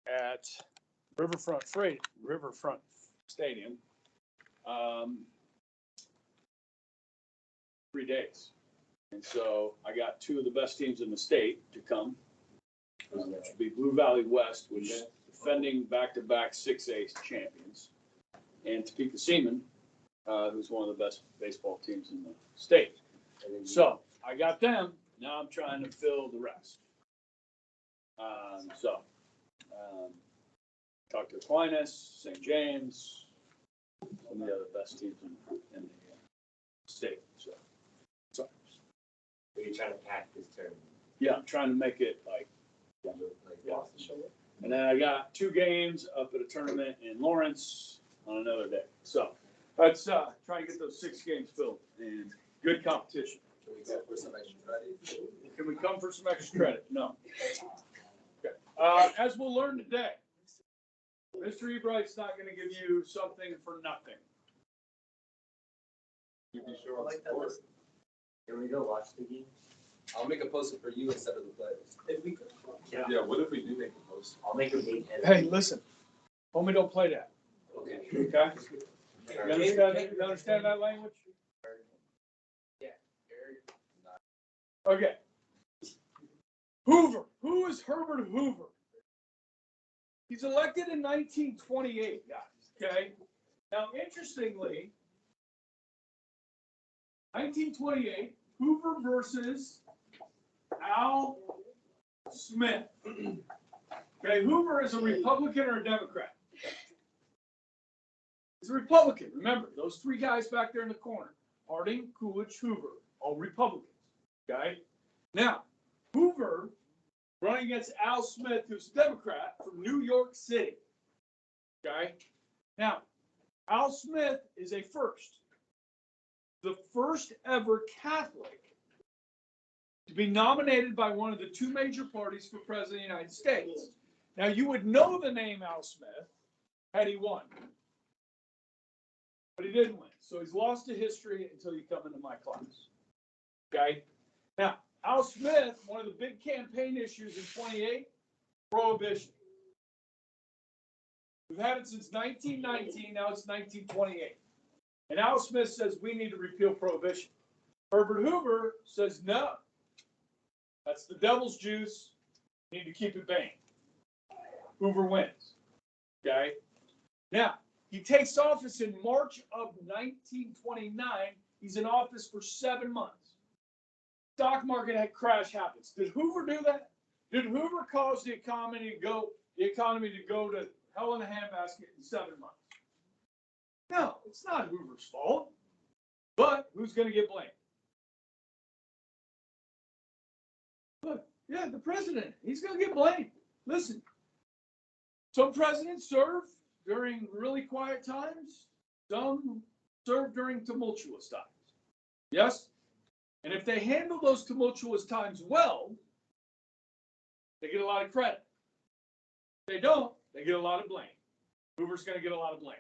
at Riverfront Stadium 3 days. And so I got two of the best teams in the state to come, which would be Blue Valley West, which is defending back-to-back 6A champions, and Topeka Seaman, who's one of the best baseball teams in the state. So I got them. Now I'm trying to fill the rest. Talked to Aquinas, St. James, some of the other best teams in the state. So you're trying to pack this tournament? Yeah, I'm trying to make it like. And then I got 2 games up at a tournament in Lawrence on another day. So let's try and get those 6 games filled and good competition. Can we go for some extra credit? Can we come for some extra credit? No. Okay. As we'll learn today, Mr. Ebright's not going to give you something for nothing. You be sure I on like that support. list. Can we go watch the game? I'll make a poster for you instead of the players. If we could. Yeah, what if we do make a poster? I'll make a date. Hey, listen. Homie, don't play that. Okay. Okay? You understand that language? Yeah. Okay. Hoover. Who is Herbert Hoover? He's elected in 1928, guys. Okay? Now, interestingly, 1928, Hoover versus Al Smith. Okay, Hoover is a Republican or a Democrat? He's a Republican. Remember, those 3 guys back there in the corner, Harding, Coolidge, Hoover, all Republicans. Okay? Now, Hoover running against Al Smith, who's a Democrat from New York City. Okay? Now, Al Smith is a first. The first ever Catholic to be nominated by one of the 2 major parties for president of the United States. Now, you would know the name Al Smith had he won. But he didn't win. So he's lost to history until you come into my class. Okay? Now, Al Smith, one of the big campaign issues in 28, prohibition. We've had it since 1919, now it's 1928. And Al Smith says we need to repeal prohibition. Herbert Hoover says no. That's the devil's juice. We need to keep it banned. Hoover wins. Okay? Now, he takes office in March of 1929. He's in office for 7 months. Stock market crash happens. Did Hoover do that? Did Hoover cause the economy to go to hell in a handbasket in 7 months? No, it's not Hoover's fault. But who's going to get blamed? Look, yeah, the president. He's going to get blamed. Listen, some presidents serve during really quiet times. Some serve during tumultuous times. Yes? And if they handle those tumultuous times well, they get a lot of credit. If they don't, they get a lot of blame. Hoover's going to get a lot of blame.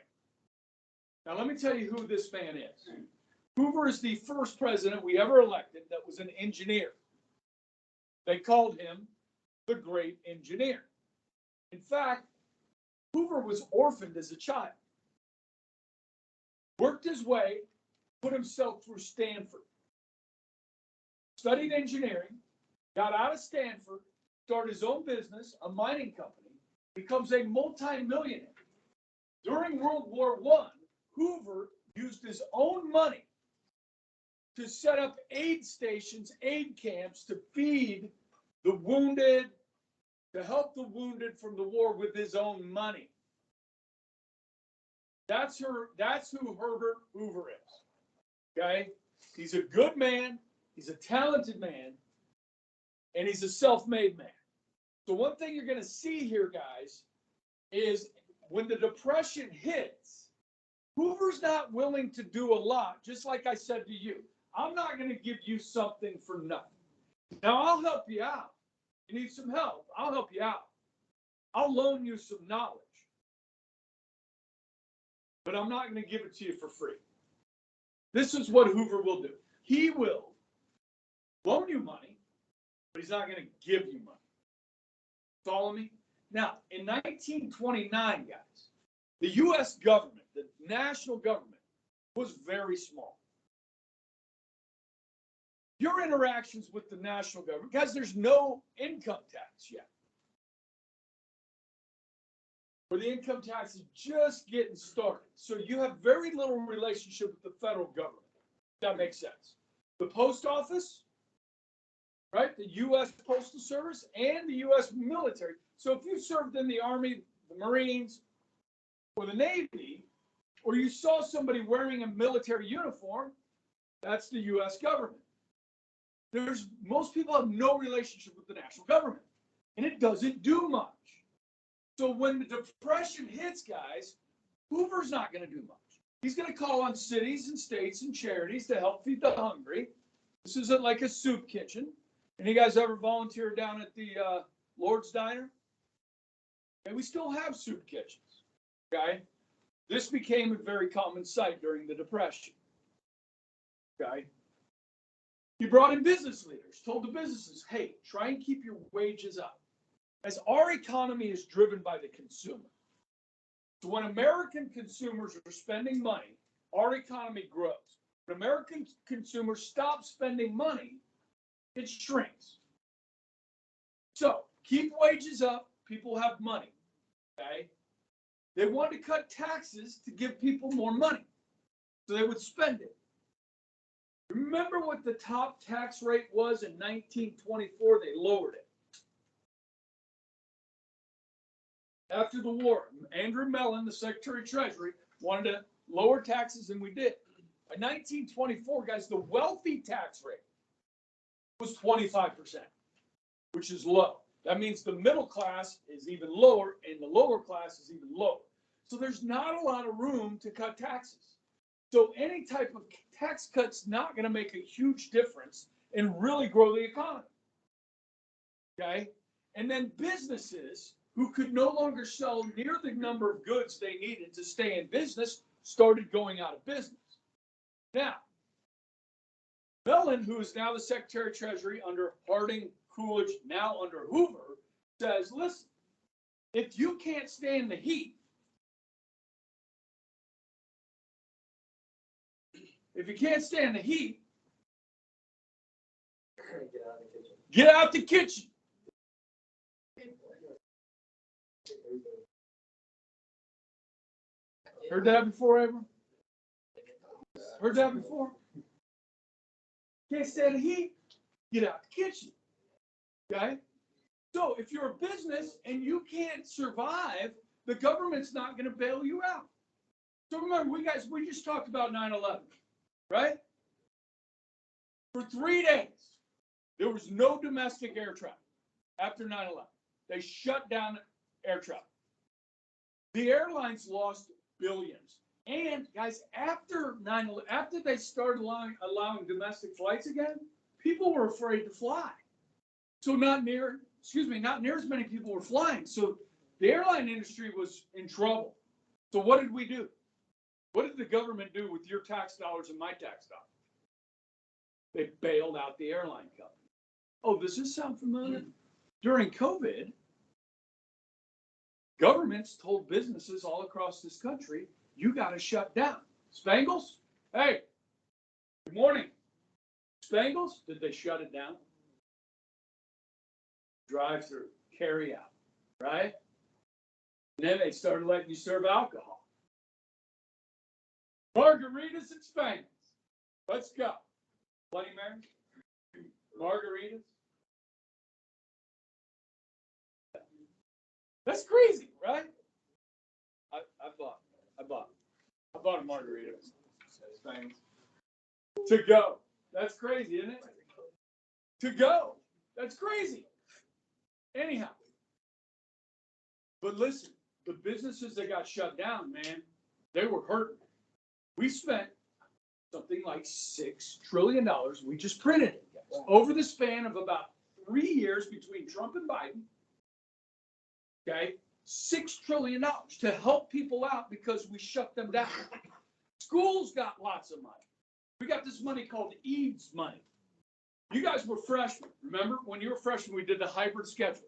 Now, let me tell you who this man is. Hoover is the first president we ever elected that was an engineer. They called him the Great Engineer. In fact, Hoover was orphaned as a child. Worked his way, put himself through Stanford. Studied engineering, got out of Stanford, started his own business, a mining company, becomes a multi-millionaire. During World War I, Hoover used his own money to set up aid stations, aid camps to feed the wounded, to help the wounded from the war with his own money. That's who Herbert Hoover is. Okay? He's a good man, he's a talented man, and he's a self-made man. So one thing you're going to see here, guys, is when the Depression hits, Hoover's not willing to do a lot, just like I said to you. I'm not going to give you something for nothing. Now, I'll help you out. You need some help, I'll help you out. I'll loan you some knowledge. But I'm not going to give it to you for free. This is what Hoover will do. He will loan you money, but he's not going to give you money. Follow me? Now, in 1929, guys, the U.S. government, the national government, was very small. Your interactions with the national government, guys, there's no income tax yet. Or the income tax is just getting started. So you have very little relationship with the federal government. That makes sense. The post office, right? The U.S. Postal Service and the U.S. military. So if you served in the Army, the Marines, or the Navy, or you saw somebody wearing a military uniform, that's the U.S. government. Most people have no relationship with the national government, and it doesn't do much. So when the Depression hits, guys, Hoover's not going to do much. He's going to call on cities and states and charities to help feed the hungry. This isn't like a soup kitchen. Any guys ever volunteer down at the Lord's Diner? And we still have soup kitchens. Okay, this became a very common sight during the Depression. Okay, he brought in business leaders, told the businesses, hey, try and keep your wages up. As our economy is driven by the consumer. So when American consumers are spending money, our economy grows. When American consumers stop spending money, it shrinks. So keep wages up, people have money, okay? They wanted to cut taxes to give people more money, so they would spend it. Remember what the top tax rate was in 1924? They lowered it. After the war, Andrew Mellon, the Secretary of Treasury, wanted to lower taxes, and we did. By 1924, guys, the wealthy tax rate was 25%, which is low. That means the middle class is even lower, and the lower class is even lower. So there's not a lot of room to cut taxes. So any type of tax cut's not going to make a huge difference and really grow the economy. Okay? And then businesses who could no longer sell near the number of goods they needed to stay in business, started going out of business. Now, Mellon, who is now the Secretary of Treasury under Harding, Coolidge, now under Hoover, says, listen, if you can't stand the heat, get out the kitchen. Heard that before, Abram? Heard that before? Can't stand the heat? Get out the kitchen. Okay? So if you're a business and you can't survive, the government's not going to bail you out. So remember, we just talked about 9/11, right? For 3 days, there was no domestic air travel after 9/11. They shut down air travel. The airlines lost billions. And guys, after 9/11, after they started allowing domestic flights again, people were afraid to fly. So not near as many people were flying. So the airline industry was in trouble. So what did we do? What did the government do with your tax dollars and my tax dollars? They bailed out the airline company. Oh, does this sound familiar? During COVID, governments told businesses all across this country, you got to shut down. Spangles? Hey, good morning. Spangles? Did they shut it down? Drive-through, carry out, right? And then they started letting you serve alcohol. Margaritas and Spangles. Let's go. Bloody Mary? Margaritas? That's crazy, right? I bought a margarita. Spangles. To go. That's crazy, isn't it? To go. That's crazy. Anyhow. But listen, the businesses that got shut down, man, they were hurting. We spent something like $6 trillion. We just printed it, guys, over the span of about 3 years between Trump and Biden. Okay, $6 trillion to help people out because we shut them down. Schools got lots of money. We got this money called EADS money. You guys were freshmen. Remember when you were freshmen, we did the hybrid schedule.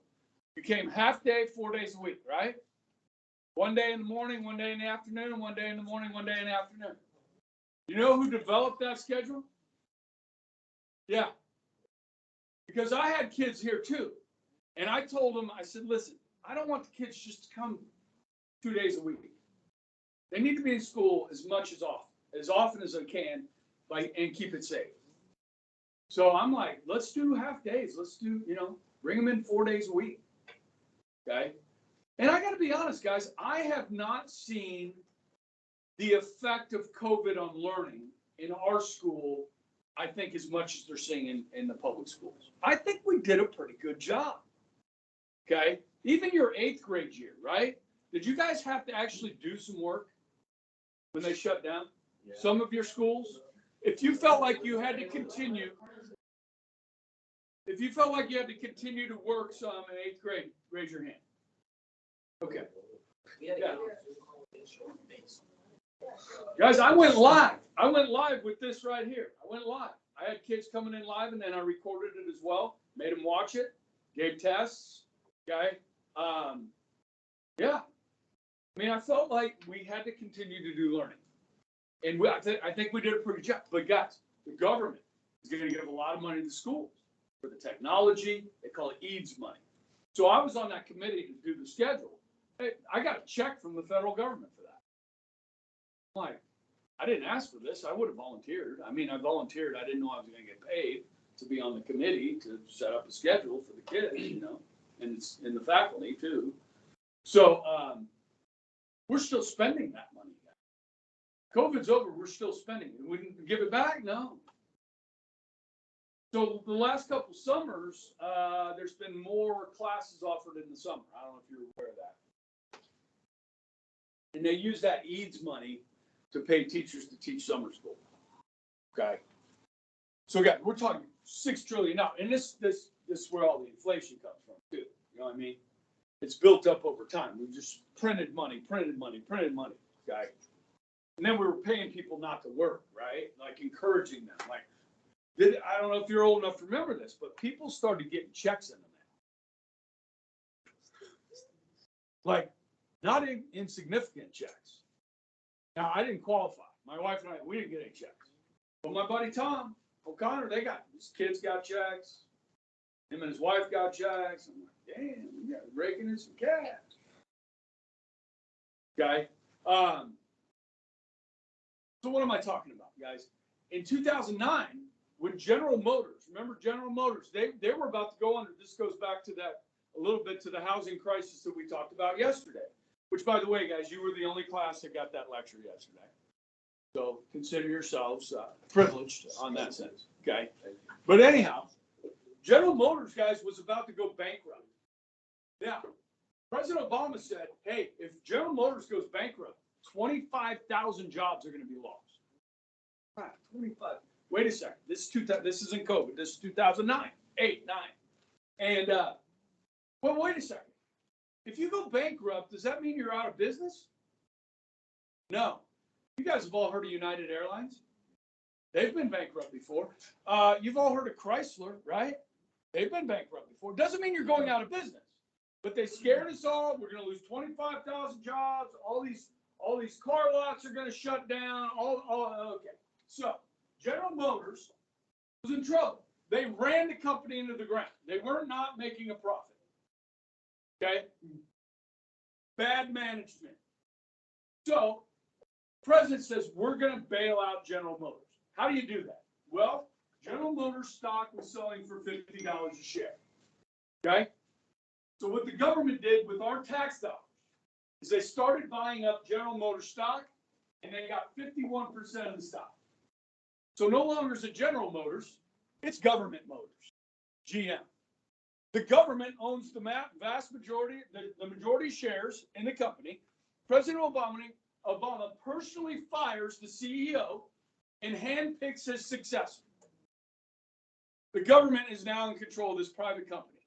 became half day, 4 days a week, right? 1 day in the morning, 1 day in the afternoon, 1 day in the morning, 1 day in the afternoon. You know who developed that schedule? Yeah. Because I had kids here too. And I told them, I said, listen, I don't want the kids just to come 2 days a week. They need to be in school as often as they can, and keep it safe. So I'm like, let's do half days. Let's do, bring them in 4 days a week. Okay. And I got to be honest, guys, I have not seen the effect of COVID on learning in our school, I think, as much as they're seeing in the public schools. I think we did a pretty good job. Okay. Even your 8th grade year, right? Did you guys have to actually do some work when they shut down? Yeah. Some of your schools? If you felt like you had to continue, to work some in 8th grade, raise your hand. Okay. Yeah. Guys, I went live. With this right here. I went live. I had kids coming in live, and then I recorded it as well. Made them watch it. Gave tests. Okay. Yeah. I mean, I felt like we had to continue to do learning. And I think we did a pretty good job. But guys, the government is going to give a lot of money to the schools for the technology. They call it EADS money. So I was on that committee to do the schedule. Hey, I got a check from the federal government for that. I'm like, I didn't ask for this. I would have volunteered. I mean, I volunteered. I didn't know I was going to get paid to be on the committee to set up a schedule for the kids, and the faculty too. So we're still spending that money. COVID's over. We're still spending it. We didn't give it back? No. So the last couple summers, there's been more classes offered in the summer. I don't know if you're aware of that. And they use that EADS money to pay teachers to teach summer school. Okay. So guys, we're talking $6 trillion now, and this is where all the inflation comes from too. You know what I mean? It's built up over time. We just printed money. Okay. And then we were paying people not to work, right? Like encouraging them. Like, I don't know if you're old enough to remember this, but people started getting checks in the mail. Like, not insignificant checks. Now, I didn't qualify. My wife and I, we didn't get any checks. But my buddy Tom O'Connor, his kids got checks. Him and his wife got checks. I'm like, damn, we got raking in some cash. Okay. So what am I talking about, guys? In 2009, when General Motors, remember General Motors, they were about to go under. This goes back to that a little bit to the housing crisis that we talked about yesterday, which, by the way, guys, you were the only class that got that lecture yesterday. So consider yourselves privileged on that sense, okay? But anyhow, General Motors, guys, was about to go bankrupt. Now, President Obama said, hey, if General Motors goes bankrupt, 25,000 jobs are going to be lost. All right, 25. Wait a second. This isn't COVID. This is 2009, 8, 9. And, well, wait a second. If you go bankrupt, does that mean you're out of business? No. You guys have all heard of United Airlines. They've been bankrupt before. You've all heard of Chrysler, right? They've been bankrupt before. Doesn't mean you're going out of business. But they scared us all. We're going to lose 25,000 jobs. All these car lots are going to shut down. Okay. So General Motors was in trouble. They ran the company into the ground. They were not making a profit. Okay? Bad management. So the president says, we're going to bail out General Motors. How do you do that? Well, General Motors stock was selling for $50 a share. Okay? So what the government did with our tax dollars is they started buying up General Motors stock, and they got 51% of the stock. So no longer is it General Motors, it's Government Motors, GM. The government owns the vast majority, the majority shares in the company. President Obama personally fires the CEO and handpicks his successor. The government is now in control of this private company.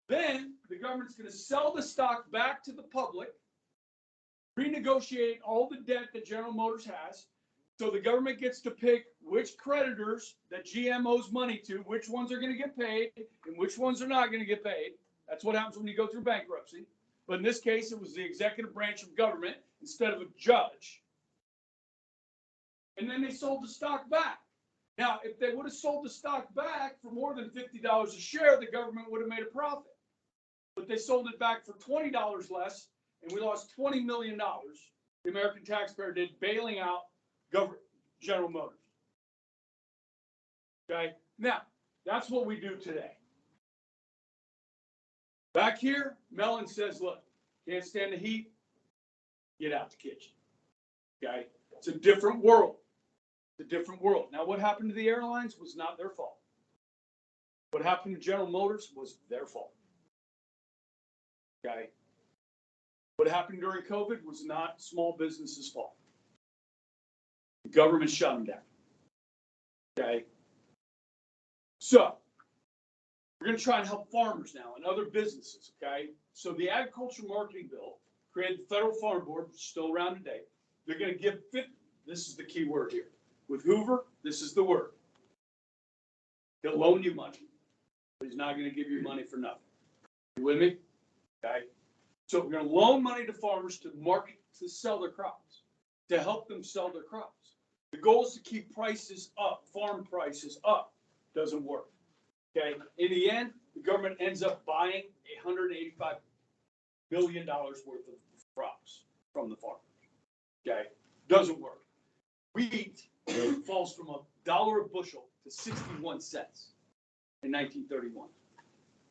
Then the government's going to sell the stock back to the public, renegotiate all the debt that General Motors has. So the government gets to pick which creditors that GM owes money to, which ones are going to get paid, and which ones are not going to get paid That's what happens when you go through bankruptcy. But in this case, it was the executive branch of government instead of a judge. And then they sold the stock back. Now, if they would have sold the stock back for more than $50 a share, the government would have made a profit. But they sold it back for $20 less, and we lost $20 million. The American taxpayer did, bailing out General Motors. Okay? Now, that's what we do today. Back here, Mellon says, look, can't stand the heat, get out the kitchen. Okay? It's a different world. It's a different world. Now, what happened to the airlines was not their fault. What happened to General Motors was their fault. Okay? What happened during COVID was not small businesses' fault. The government shut them down. Okay? So, we're going to try and help farmers now and other businesses, okay? So the Agriculture Marketing Bill created the Federal Farm Board, which is still around today. They're going to give this is the key word here. With Hoover, this is the word. He'll loan you money, but he's not going to give you money for nothing. You with me? Okay? So we're going to loan money to farmers to market, to sell their crops, to help them sell their crops. The goal is to keep prices up, farm prices up. Doesn't work. Okay. In the end, the government ends up buying $185 billion worth of crops from the farmers. Okay. Doesn't work. Wheat falls from $1 a bushel to 61 cents in 1931.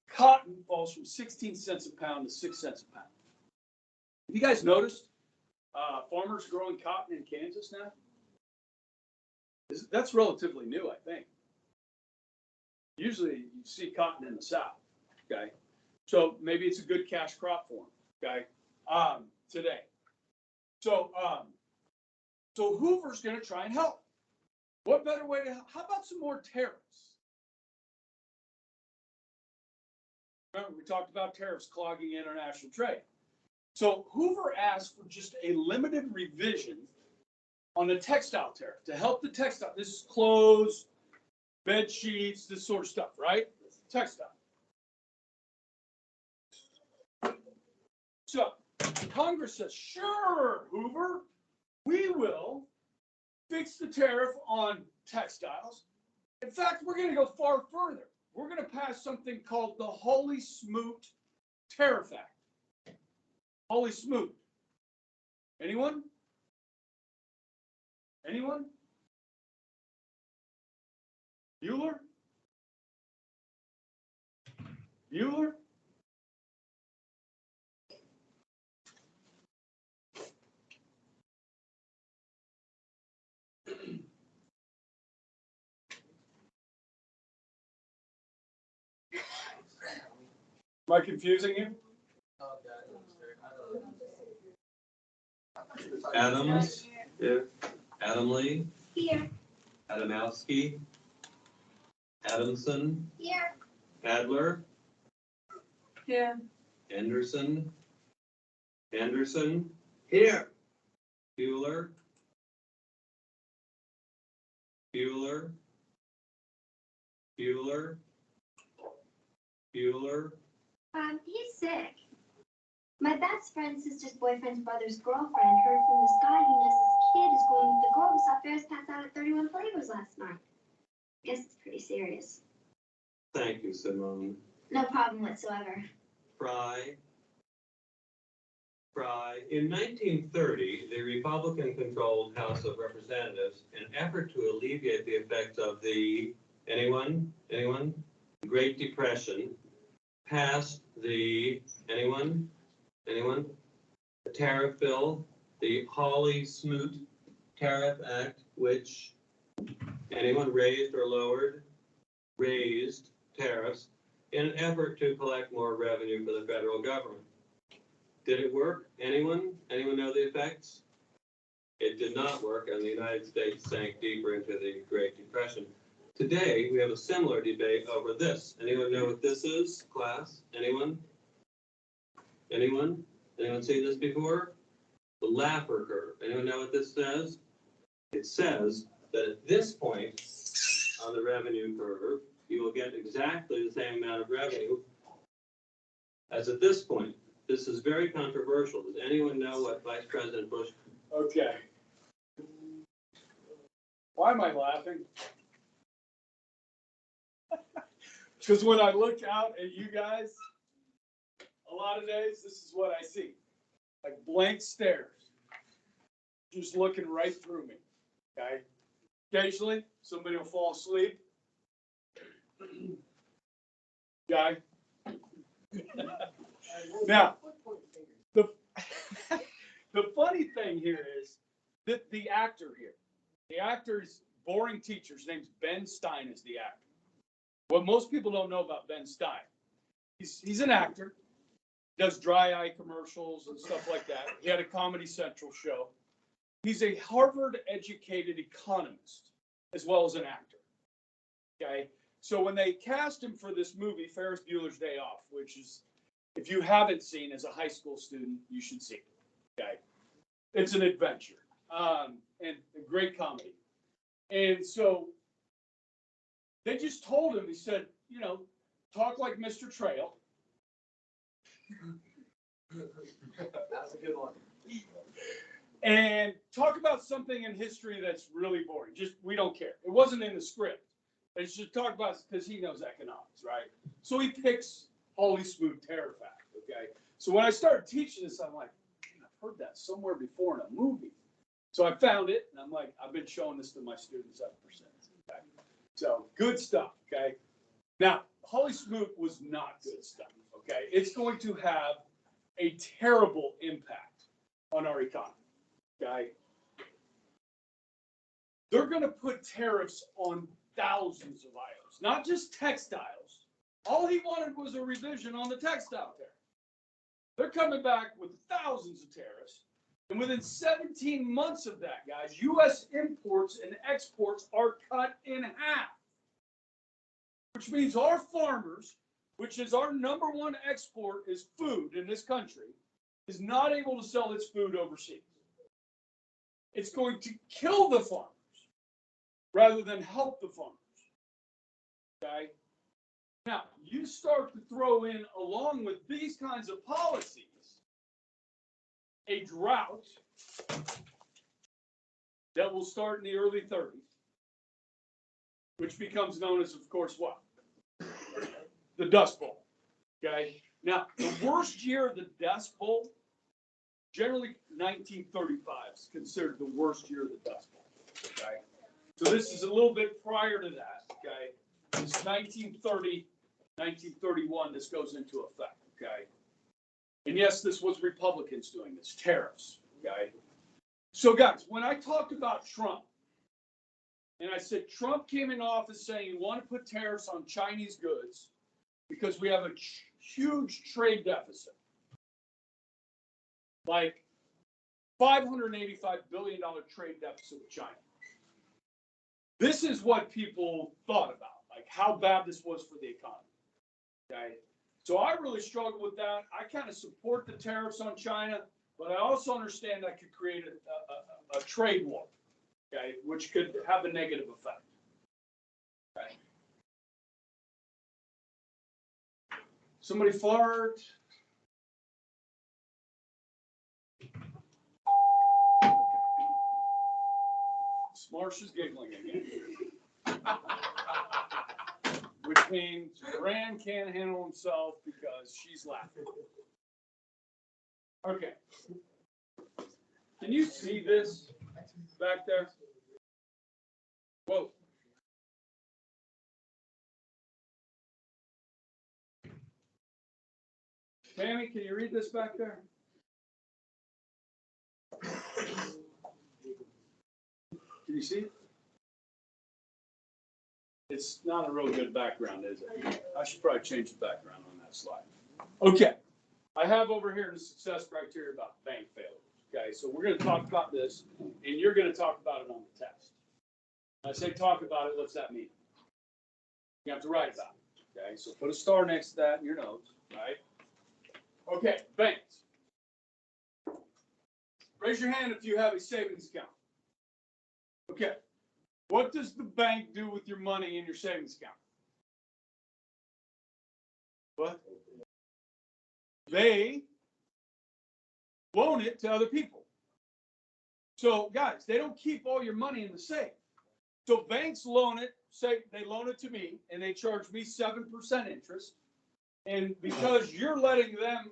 Cotton falls from 16 cents a pound to 6 cents a pound. Have you guys noticed farmers growing cotton in Kansas now? That's relatively new, I think. Usually you see cotton in the South, okay? So maybe it's a good cash crop for them, okay, today. So Hoover's going to try and help. What better way to help? How about some more tariffs? Remember, we talked about tariffs clogging international trade. So Hoover asked for just a limited revision on the textile tariff to help the textile. This is clothes, bed sheets, this sort of stuff, right? Textile. So Congress says, sure, Hoover, we will fix the tariff on textiles. In fact, we're going to go far further. We're going to pass something called the Holy Smoot Tariff Act. Holy Smoot. Anyone? Anyone? Bueller? Bueller? Am I confusing you? Adams. Here. Adamley. Here. Adamowski. Adamson. Here. Adler. Here. Anderson. Anderson. Here. Bueller. Bueller. Bueller. Bueller. He's sick. My best friend's sister's boyfriend's brother's girlfriend heard from the sky he knows his kid is going with the girl who saw Ferris pass out at 31 Flavors last night. Guess it's pretty serious. Thank you, Simone. No problem whatsoever. Fry. In 1930, the Republican-controlled House of Representatives, in an effort to alleviate the effects of the, anyone? Great Depression, passed the, anyone? The tariff bill, the Hawley-Smoot Tariff Act, which, anyone raised or lowered? Raised tariffs in an effort to collect more revenue for the federal government. Did it work? Anyone? Anyone know the effects? It did not work, and the United States sank deeper into the Great Depression. Today, we have a similar debate over this. Anyone know what this is, class? Anyone? Anyone seen this before? The Laffer curve. Anyone know what this says? It says that at this point on the revenue curve, you will get exactly the same amount of revenue as at this point, this is very controversial. Does anyone know what Vice President Bush? Okay. Why am I laughing? Because when I look out at you guys, a lot of days, this is what I see. Like blank stares. Just looking right through me. Okay? Occasionally, somebody will fall asleep. Guy. Now, the funny thing here is that the actor here, the actor's boring teacher, his name's Ben Stein is the actor. What most people don't know about Ben Stein, he's an actor, does dry eye commercials and stuff like that. He had a Comedy Central show. He's a Harvard-educated economist as well as an actor. Okay, so when they cast him for this movie, Ferris Bueller's Day Off, which is, if you haven't seen as a high school student, you should see it. Okay, it's an adventure and a great comedy. And so they just told him, he said, you know, talk like Mr. Trail. That's a good one. And talk about something in history that's really boring. Just, we don't care. It wasn't in the script. It's just talk about, because he knows economics, right? So he picks Holy Smooth Terror Fact, okay? So when I started teaching this, I'm like, I've heard that somewhere before in a movie. So I found it, and I'm like, I've been showing this to my students ever since. Okay? So good stuff, okay? Now, Holy Smooth was not good stuff, okay? It's going to have a terrible impact on our economy, okay? They're going to put tariffs on thousands of items, not just textiles. All he wanted was a revision on the textile tariff. They're coming back with thousands of tariffs. And within 17 months of that, guys, U.S. imports and exports are cut in half. Which means our farmers, which is our number one export is food in this country, is not able to sell its food overseas. It's going to kill the farmers rather than help the farmers. Okay? Now, you start to throw in, along with these kinds of policies, a drought that will start in the early 30s, which becomes known as, of course, what? The Dust Bowl. Okay? Now, the worst year of the Dust Bowl, generally 1935 is considered the worst year of the Dust Bowl. Okay? So this is a little bit prior to that. Okay? It's 1930, 1931, this goes into effect. Okay? And yes, this was Republicans doing this, tariffs, okay? So guys, when I talked about Trump, and I said Trump came in office saying he wanted to put tariffs on Chinese goods because we have a huge trade deficit, like $585 billion trade deficit with China. This is what people thought about, like how bad this was for the economy, okay? So I really struggle with that. I kind of support the tariffs on China, but I also understand that could create a trade war, okay, which could have a negative effect. Okay. Somebody fart. Okay. Smarsh is giggling again. Which means Rand can't handle himself because she's laughing. Okay. Can you see this back there? Whoa. Tammy, can you read this back there? Can you see it? It's not a real good background, is it? I should probably change the background on that slide. Okay. I have over here the success criteria about bank failures. Okay, so we're going to talk about this, and you're going to talk about it on the test. When I say talk about it, what's that mean? You have to write about it. Okay, so put a star next to that in your notes, right? Okay, banks. Raise your hand if you have a savings account. Okay. What does the bank do with your money in your savings account? What? they loan it to other people. So guys, they don't keep all your money in the safe. So banks loan it, say they loan it to me, and they charge me 7% interest. And because you're letting them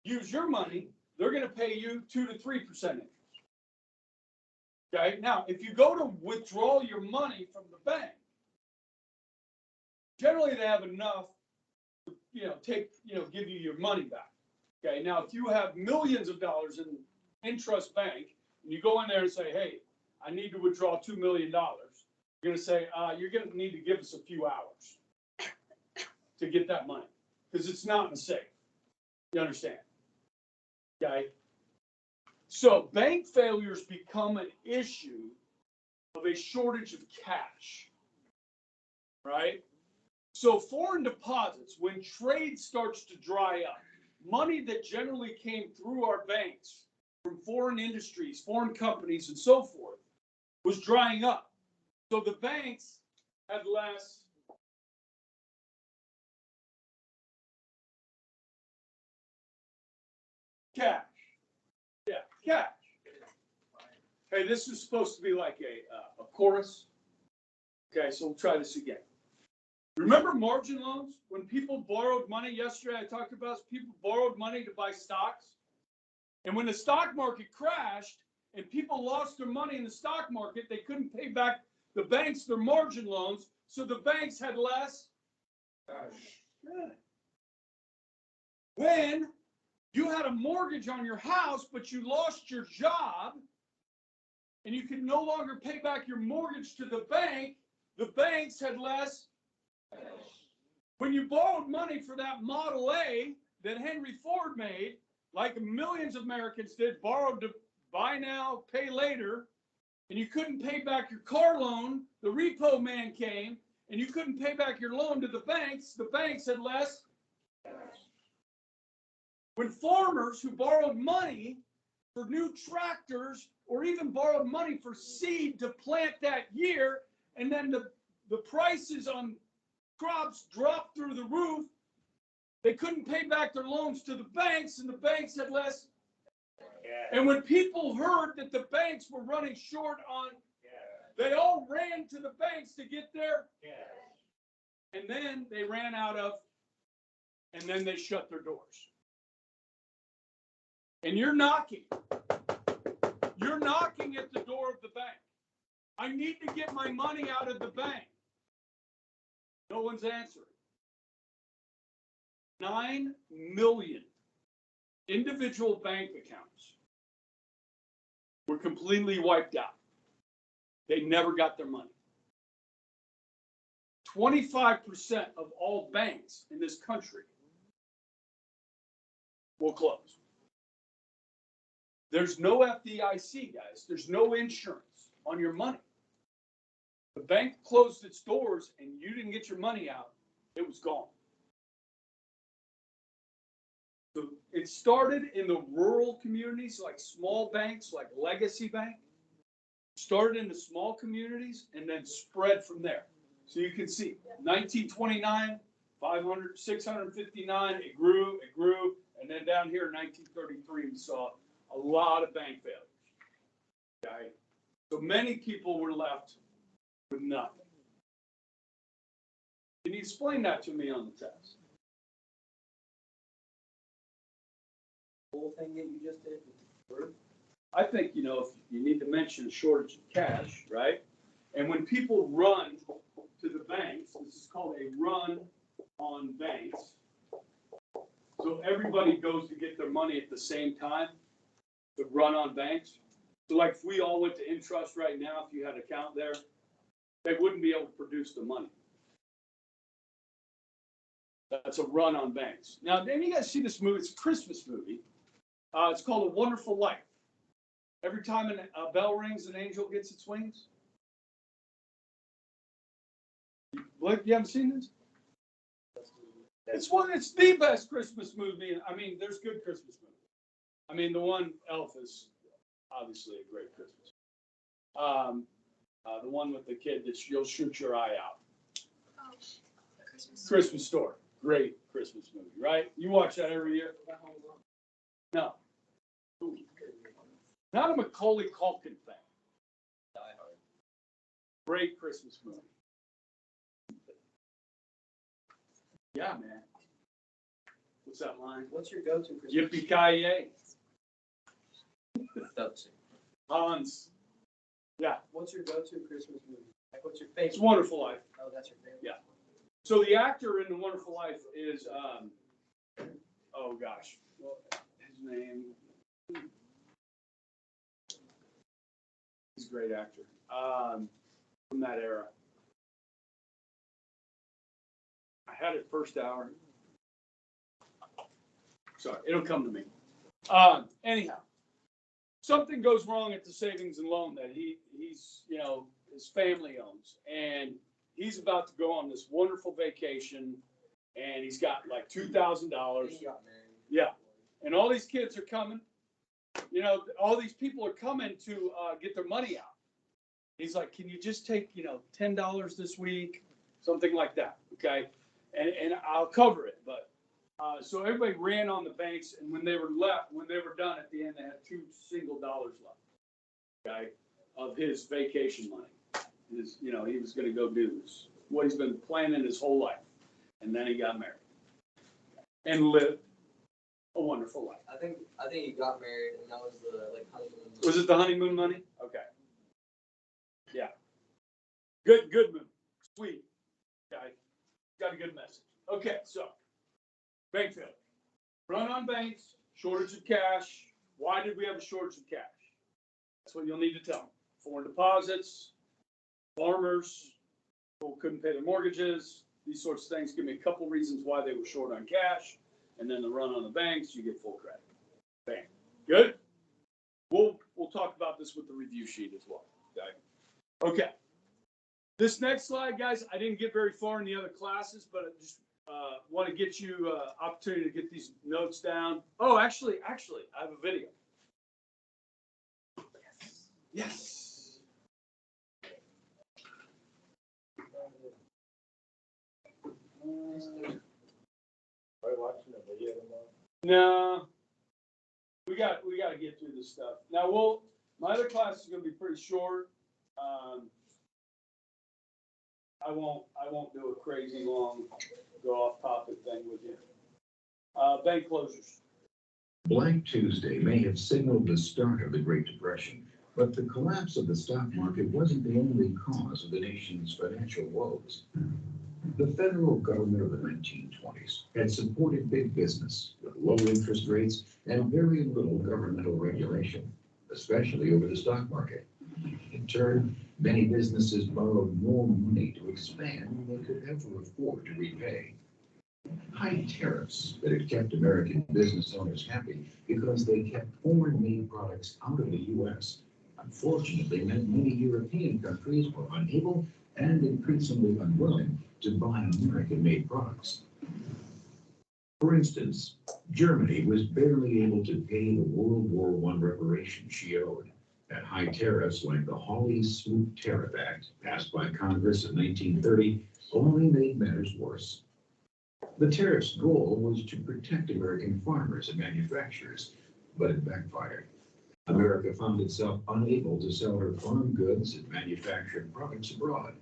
use your money, they're going to pay you 2 to 3% interest. Okay. Now, if you go to withdraw your money from the bank, generally they have enough to, give you your money back. Okay. Now, if you have millions of dollars in Intrust Bank, and you go in there and say, hey, I need to withdraw $2 million, you're going to say, you're going to need to give us a few hours to get that money, because it's not in the safe. You understand? Okay. So bank failures become an issue of a shortage of cash, right? So foreign deposits, when trade starts to dry up, money that generally came through our banks from foreign industries, foreign companies, and so forth, was drying up. So the banks had less cash. Yeah, cash. Hey, this is supposed to be like a chorus. Okay, so we'll try this again. Remember margin loans? When people borrowed money yesterday, I talked about people borrowed money to buy stocks. And when the stock market crashed and people lost their money in the stock market, they couldn't pay back the banks their margin loans, so the banks had less cash. Good. When you had a mortgage on your house, but you lost your job, and you could no longer pay back your mortgage to the banks had less cash. When you borrowed money for that Model A that Henry Ford made, like millions of Americans did, borrowed to buy now, pay later, and you couldn't pay back your car loan, the repo man came, and you couldn't pay back your loan to the banks had less cash. When farmers who borrowed money for new tractors or even borrowed money for seed to plant that year, and then the prices on crops dropped through the roof, they couldn't pay back their loans to the banks, and the banks had less. Yeah. And when people heard that the banks were running short on, they all ran to the banks to get their and then they ran out of, and then they shut their doors. And you're knocking at the door of the bank. I need to get my money out of the bank. No one's answering. 9 million individual bank accounts were completely wiped out. They never got their money. 25% of all banks in this country will close. There's no FDIC, guys. There's no insurance on your money. The bank closed its doors and you didn't get your money out, it was gone. So it started in the rural communities, like small banks, like Legacy Bank. Started in the small communities and then spread from there. So you can see 1929, 500, 659, it grew, and then down here in 1933, we saw a lot of bank failures. Okay? So many people were left with nothing. Can you explain that to me on the test? The whole thing that you just did with the word? I think, if you need to mention a shortage of cash, right? And when people run to the banks, this is called a run on banks. So everybody goes to get their money at the same time, to run on banks. So like if we all went to Intrust right now, if you had an account there, they wouldn't be able to produce the money. That's a run on banks. Now, then you guys see this movie, it's a Christmas movie. It's called A Wonderful Life. Every time a bell rings, an angel gets its wings. Blake, you haven't seen this? It's the best Christmas movie. I mean, there's good Christmas movies. I mean, the one Elf is obviously a great Christmas. The one with the kid that you'll shoot your eye out. Oh, Christmas Story. Great Christmas movie, right? You watch that every year? No. Ooh. Not a Macaulay Culkin thing. Die Hard. Great Christmas movie. Yeah, man. What's that line? What's your go-to Christmas? Yippee-ki-yay. That's Hans. Yeah, What's your go-to Christmas movie? Like, what's your It's favorite? Wonderful Life. Oh, that's your favorite. Yeah. So the actor in The Wonderful Life is, oh gosh, well, his name. He's a great actor. From that era. I had it first hour. Sorry, it'll come to me. Anyhow, something goes wrong at the savings and loan that he's, his family owns. And he's about to go on this wonderful vacation and he's got like $2,000. He got married. Yeah. And all these kids are coming. All these people are coming to get their money out. He's like, can you just take, $10 this week? Something like that. Okay. And I'll cover it. But so everybody ran on the banks. And when they were done at the end, they had $2 left. Okay. Of his vacation money. He was going to go do this. What he's been planning his whole life. And then he got married. And lived a wonderful life. I think he got married, and that was the honeymoon. Was it the honeymoon money? Okay. Yeah. Good movie. Sweet. Okay. Got a good message. Okay, so bank failure. Run on banks, shortage of cash. Why did we have a shortage of cash? That's what you'll need to tell them. Foreign deposits, farmers, people couldn't pay their mortgages, these sorts of things. Give me a couple reasons why they were short on cash, and then the run on the banks, you get full credit. Bam. Good? We'll talk about this with the review sheet as well. Okay. This next slide, guys, I didn't get very far in the other classes, but I just want to get you opportunity to get these notes down. Oh, actually, I have a video. Yes. Are you watching the video tomorrow? No, we got to get through this stuff. Now, my other class is going to be pretty short. I won't do a crazy long go off topic thing with you. Bank closures. Black Tuesday may have signaled the start of the Great Depression, but the collapse of the stock market wasn't the only cause of the nation's financial woes. The federal government of the 1920s had supported big business with low interest rates and very little governmental regulation, especially over the stock market. In turn, many businesses borrowed more money to expand than they could ever afford to repay. High tariffs that had kept American business owners happy because they kept foreign-made products out of the U.S. unfortunately meant many European countries were unable and increasingly unwilling to buy American-made products. For instance, Germany was barely able to pay the World War I reparations she owed. And high tariffs like the Hawley-Smoot Tariff Act, passed by Congress in 1930, only made matters worse. The tariff's goal was to protect American farmers and manufacturers, but it backfired. America found itself unable to sell her farm goods and manufactured products abroad.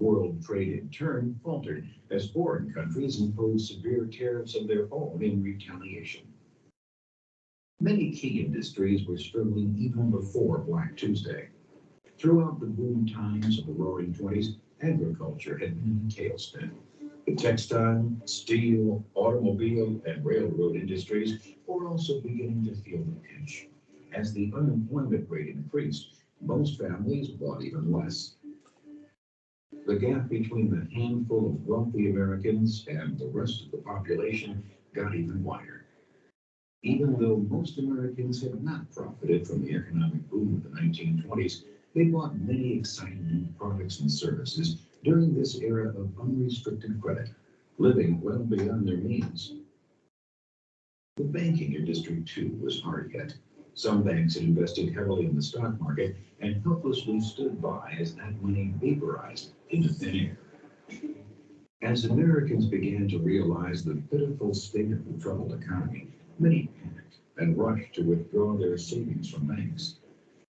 World trade in turn faltered as foreign countries imposed severe tariffs of their own in retaliation. Many key industries were struggling even before Black Tuesday. Throughout the boom times of the Roaring '20s, agriculture had been in a tailspin. The textile, steel, automobile, and railroad industries were also beginning to feel the pinch. As the unemployment rate increased, most families bought even less. The gap between the handful of wealthy Americans and the rest of the population got even wider. Even though most Americans had not profited from the economic boom of the 1920s, they bought many exciting new products and services during this era of unrestricted credit, living well beyond their means. The banking industry, too, was hard hit. Some banks had invested heavily in the stock market and helplessly stood by as that money vaporized into thin air. As Americans began to realize the pitiful state of the troubled economy, many panicked and rushed to withdraw their savings from banks.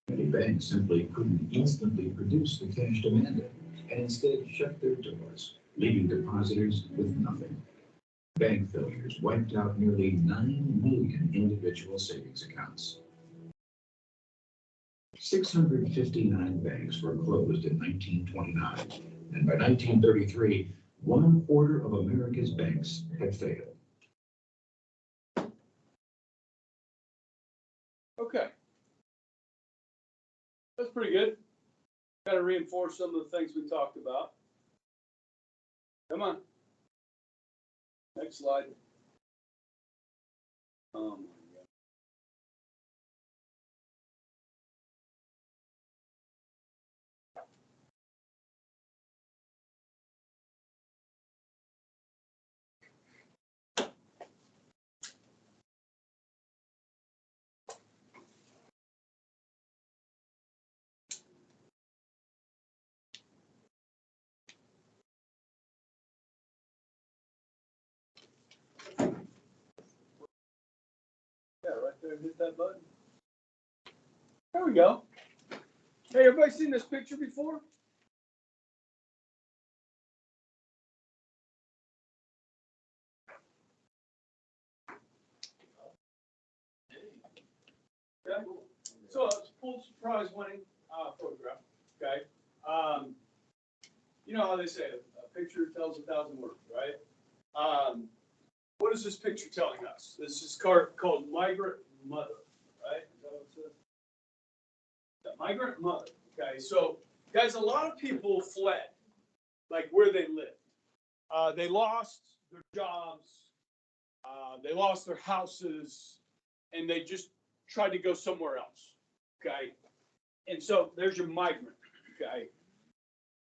Many banks simply couldn't instantly produce the cash demanded and instead shut their doors, leaving depositors with nothing. Bank failures wiped out nearly 9 million individual savings accounts. 659 banks were closed in 1929, and by 1933, 1/4 of America's banks had failed. Okay. That's pretty good. Got to reinforce some of the things we talked about. Come on. Next slide. Oh my God. Yeah, right there, hit that button. There we go. Hey, everybody seen this picture before? Okay. So it's a Pulitzer Prize winning photograph. Okay. You know how they say a picture tells 1,000 words, right? What is this picture telling us? This is called Migrant Mother, right? Is that what it says? The Migrant Mother. Okay. So, guys, a lot of people fled, like where they lived. They lost their jobs. They lost their houses, and they just tried to go somewhere else. Okay. And so there's your migrant. Okay.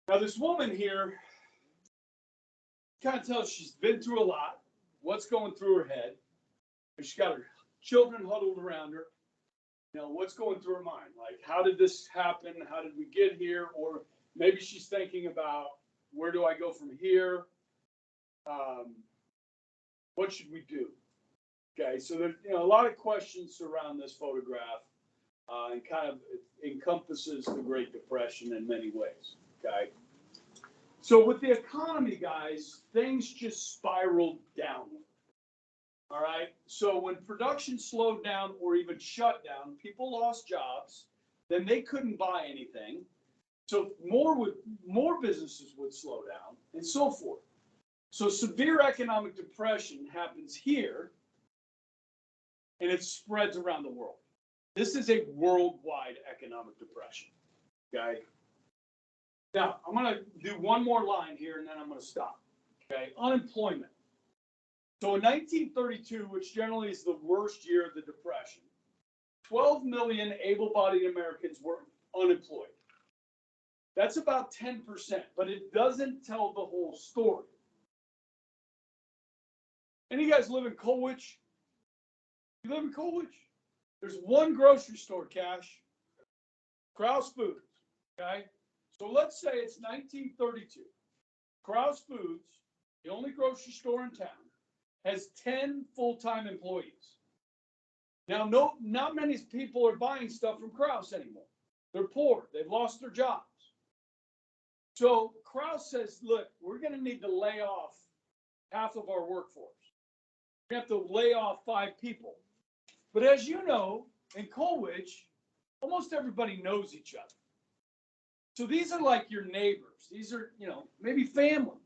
Now this woman here kind of tells she's been through a lot. What's going through her head? She's got her children huddled around her. You know, what's going through her mind? Like, how did this happen? How did we get here? Or maybe she's thinking about, where do I go from here? What should we do? Okay, so there's a lot of questions surround this photograph, and kind of encompasses the Great Depression in many ways. Okay, so with the economy, guys, things just spiraled downward. All right, so when production slowed down or even shut down, people lost jobs. Then they couldn't buy anything, so more businesses would slow down, and so forth. So severe economic depression happens here, and it spreads around the world. This is a worldwide economic depression. Okay. Now, I'm going to do one more line here, and then I'm going to stop. Okay. Unemployment. So in 1932, which generally is the worst year of the Depression, 12 million able-bodied Americans were unemployed. That's about 10%, but it doesn't tell the whole story. Any of you guys live in Colwich? You live in Colwich? There's one grocery store, Cash. Krause Foods. Okay? So let's say it's 1932. Krause Foods, the only grocery store in town, has 10 full-time employees. Now, not many people are buying stuff from Krause anymore. They're poor. They've lost their jobs. So Krause says, look, we're going to need to lay off half of our workforce. We have to lay off 5 people. But as you know, in Colwich, almost everybody knows each other. So these are like your neighbors. These are, maybe family.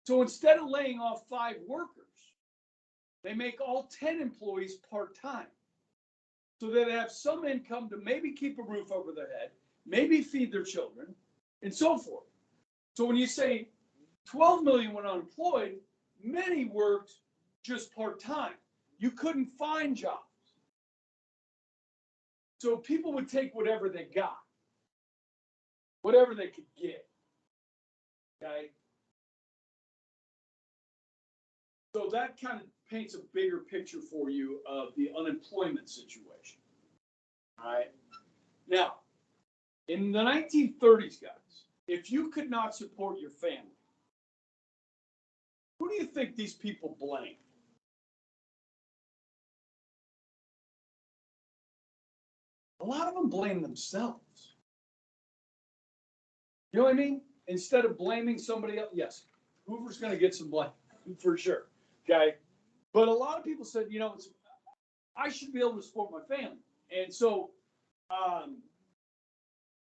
So instead of laying off 5 workers, they make all 10 employees part-time. So they have some income to maybe keep a roof over their head, maybe feed their children, and so forth. So when you say 12 million went unemployed, many worked just part-time. You couldn't find jobs. So people would take whatever they got, whatever they could get. Okay? So that kind of paints a bigger picture for you of the unemployment situation. All right? Now, in the 1930s, guys, if you could not support your family, Who do you think these people blame? A lot of them blame themselves. You know what I mean? Instead of blaming somebody else, yes, Hoover's going to get some blame for sure. Okay. But a lot of people said, you know, I should be able to support my family. And so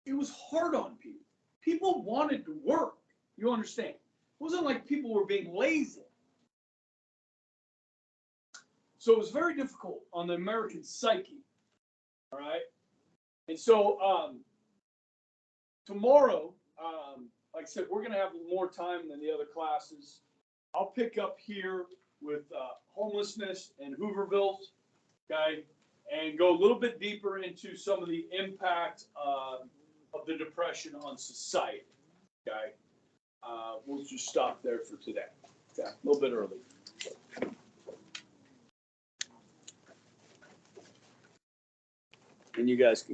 it was hard on people. People wanted to work. You understand? It wasn't like people were being lazy. So it was very difficult on the American psyche. All right. And so tomorrow, like I said, we're going to have more time than the other classes. I'll pick up here with homelessness and Hoovervilles, okay, and go a little bit deeper into some of the impact of the Depression on society, okay. We'll just stop there for today. Okay, a little bit early. And you guys can